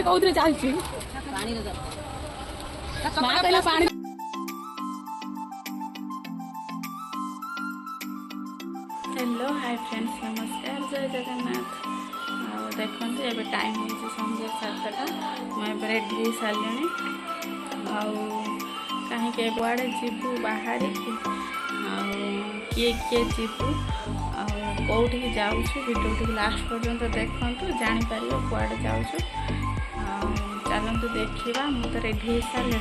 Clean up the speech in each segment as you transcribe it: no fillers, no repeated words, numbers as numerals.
कहले कौथरे चालछि पानी रे मां कहला पानी। हेलो हाय फ्रेंड्स नमस्कार जय जगन्नाथ। देखते एवं टाइम हो संध्या 7टा मुझे रेडी हो सारे कहीं कुआड़े जीवु बाहर किए किए जीवु कौटी जाऊँ वीडियो लास्ट पर्यंत देखु जापर कुआड़े जाऊँ चलतु देखा मुझे रेडी हो सारे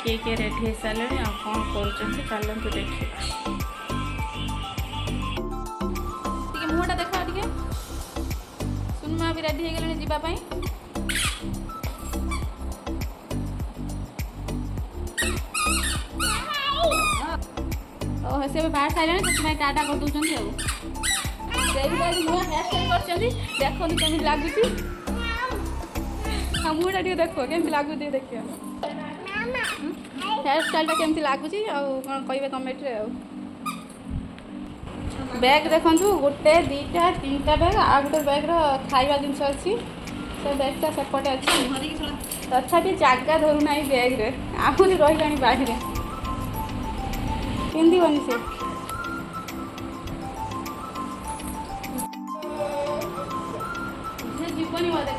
किए किए रेडी हो सारे कौन कर चलतु देखा मुहटा देखा टे सुनमा भी रेडी हो गले जीवाई से बाहर सारे से टाटा कर दूसरी नुआ हेयर स्टाइल कर देखो केमी लगुच मुहटा टे देख केमी लगुच देख हेयर स्टाइल केमी लगुच कौन कहे कमेंट रे बैग देखु गोटे दीटा 3टा बैग आ गोटे बैग खाଇବା जिनस अच्छी से बैगटा सेपटे अच्छी तथापि जगह धरूना बैग रे आहरी रही बाहर पिंधबनी से जीवनी बोधे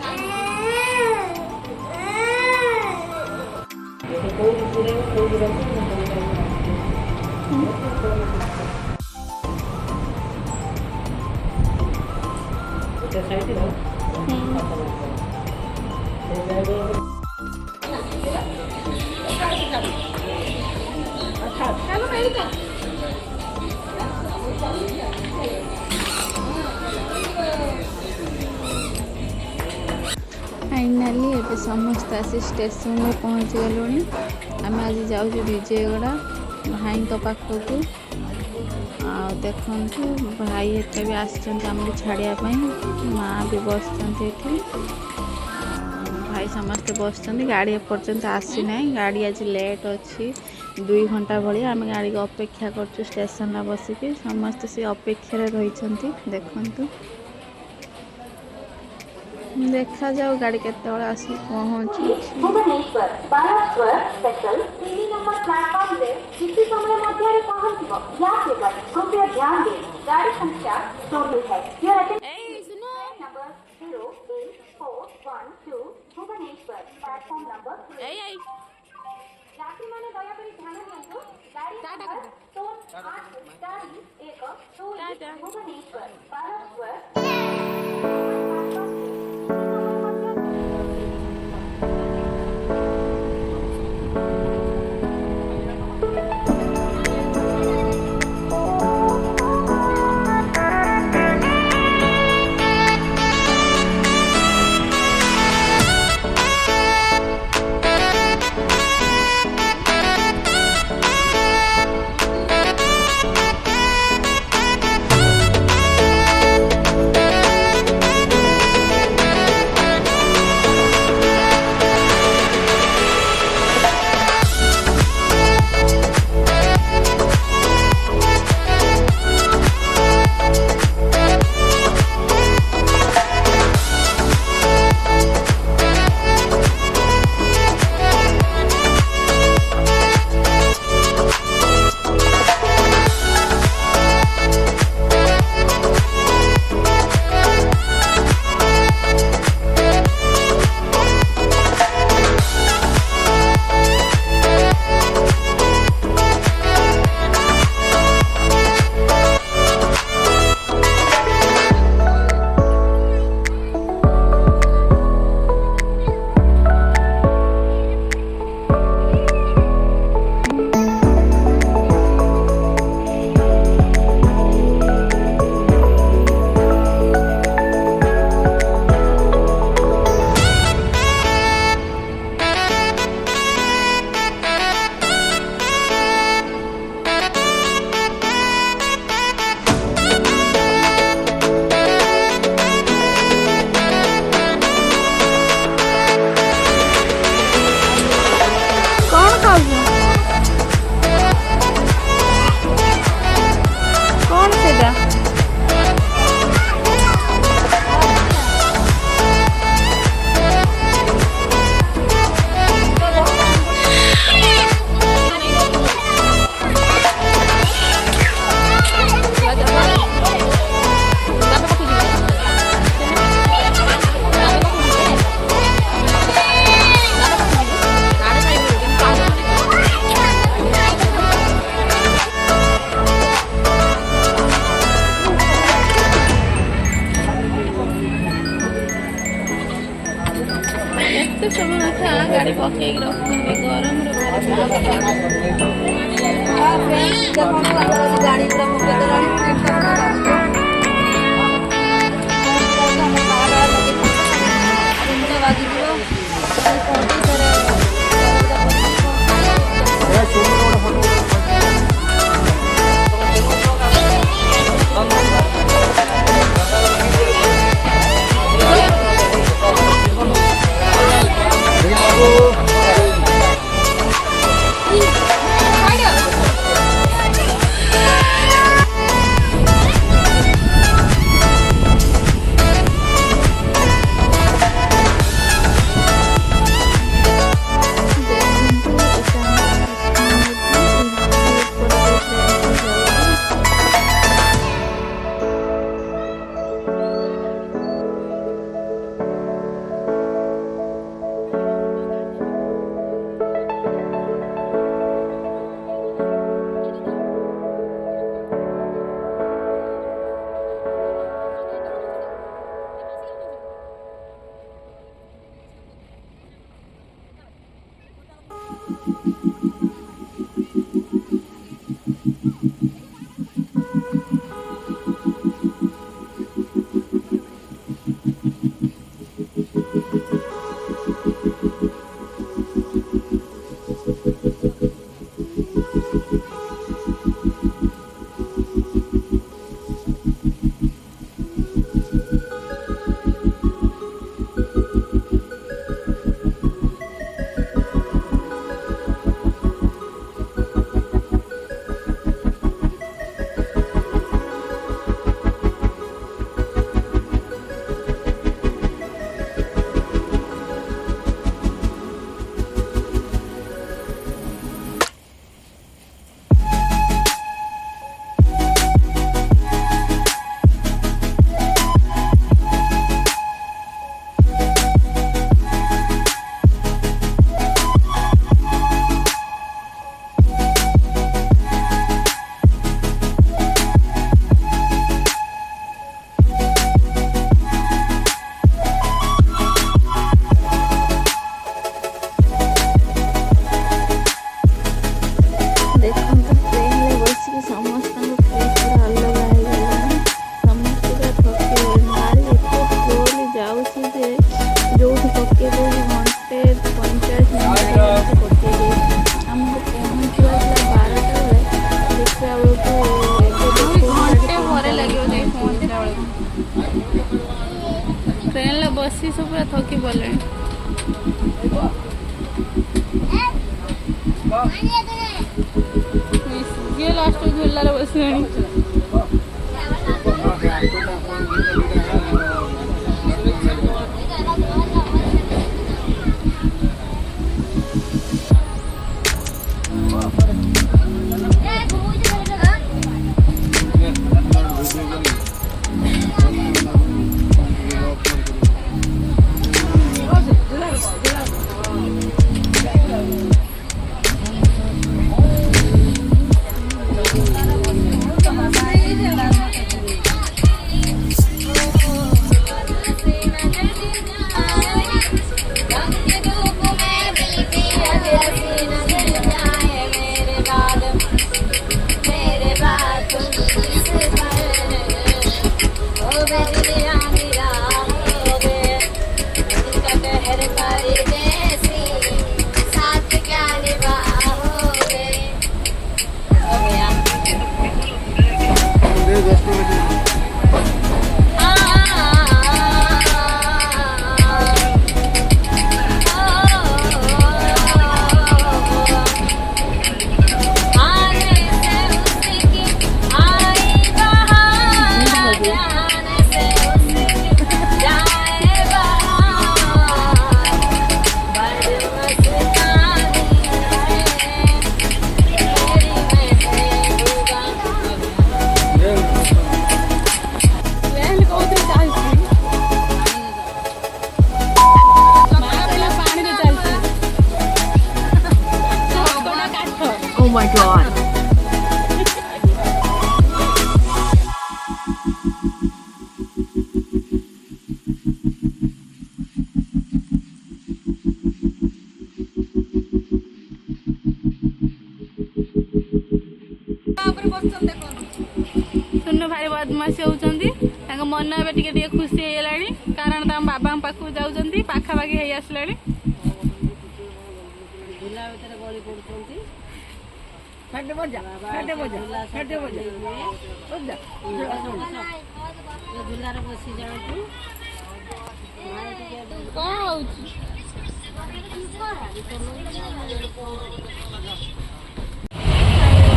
फाइनाली ये समस्त आसी स्टेशन में पहुँच गलु आम आज जाऊँ विजयगढ़ भाई पाखक देखु भाई एत भी आमको छाड़ापी माँ भी बस भाई समस्ते बस गाड़ी एपर्यंत आसी ना गाड़ी आज लेट अच्छी 2 घंटा भाई आम गाड़ी को अपेक्षा कर स्टेशन बसिक समस्ते से अपेक्षा रही देखु देखा जाओ गाड़ी केते आसी पहुँची भुवनेश्वर बालाश्वर स्पेशल 3 नंबर प्लेटफॉर्म से किसी समय मध्य पहुंचब यात्रीगण कृपया ध्यान दें गाड़ी संख्या 24 है सुनो नंबर 08412 भुवनेश्वर प्लेटफॉर्म नंबर यात्री माने दया करी ध्यान दियंतु गाड़ी नंबर 3841 भुवनेश्वर बालाश्वर ଗାଡ଼ି ପକେଇକି ରଖୁଛନ୍ତି ଗରମରେ ଗାଡ଼ି ପୁରା ପକେଇ ଦେଲାଣି ट्रेन बसी सब पूरा थकी पड़े लास्ट झूलार बसले बदमाशी होउचंदी तांको मन एबे टिके टिके खुशी हेलानी कारण ताम बाबा पाखु जाउचंदी पाखापाखी हेई आसलानी झूला भीतर गली पड़ुचंती फाटे बजा फाटे बजा फाटे बजा बजा झूलार बसी जाऊँ कौन होउची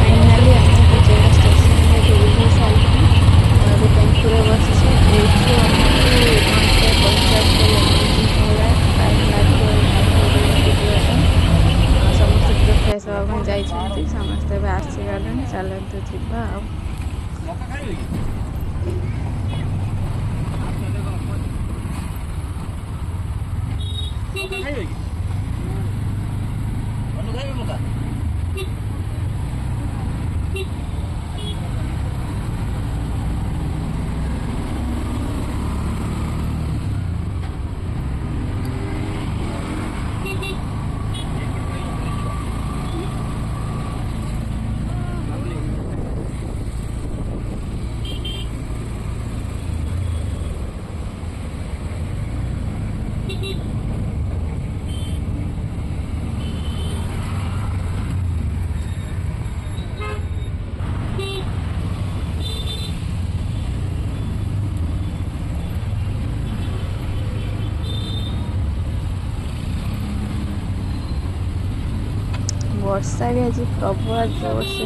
फाइनाली आम विजयवाड़ा स्टेशन में ओह्लि सारी अभी टेम्पुरे बसी घंटे 50 टाइम लगे समस्त पूरा फ्रेश हाँवा जाइए समस्ते आसीगले चलतु जा वर्षा भी आज प्रबल जोर से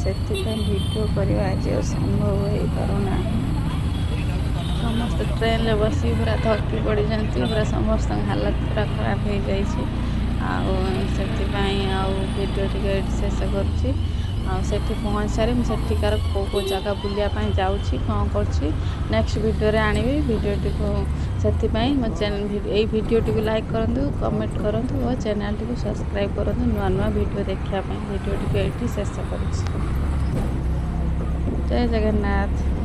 वीडियो करवा आज संभव हो पारना समस्त ट्रेन में बसी पूरा थकी पड़ जाती पूरा समस्त हालत पूरा खराब हो जाइए वीडियो टिके शेष करुँची सेठी पहुँच सारी सेठिकार कौ जगह बुलायापी जाऊँगी कौन कर नेक्स्ट वीडियो रे आनी वीडियो को से मो चैनल यही वीडियो टी लाइक करूँ कमेंट करूँ और चैनल टी सब्सक्राइब करूँ नुआ नुआ वीडियो देखापी वीडियो टी शेष करुँची जय जगन्नाथ।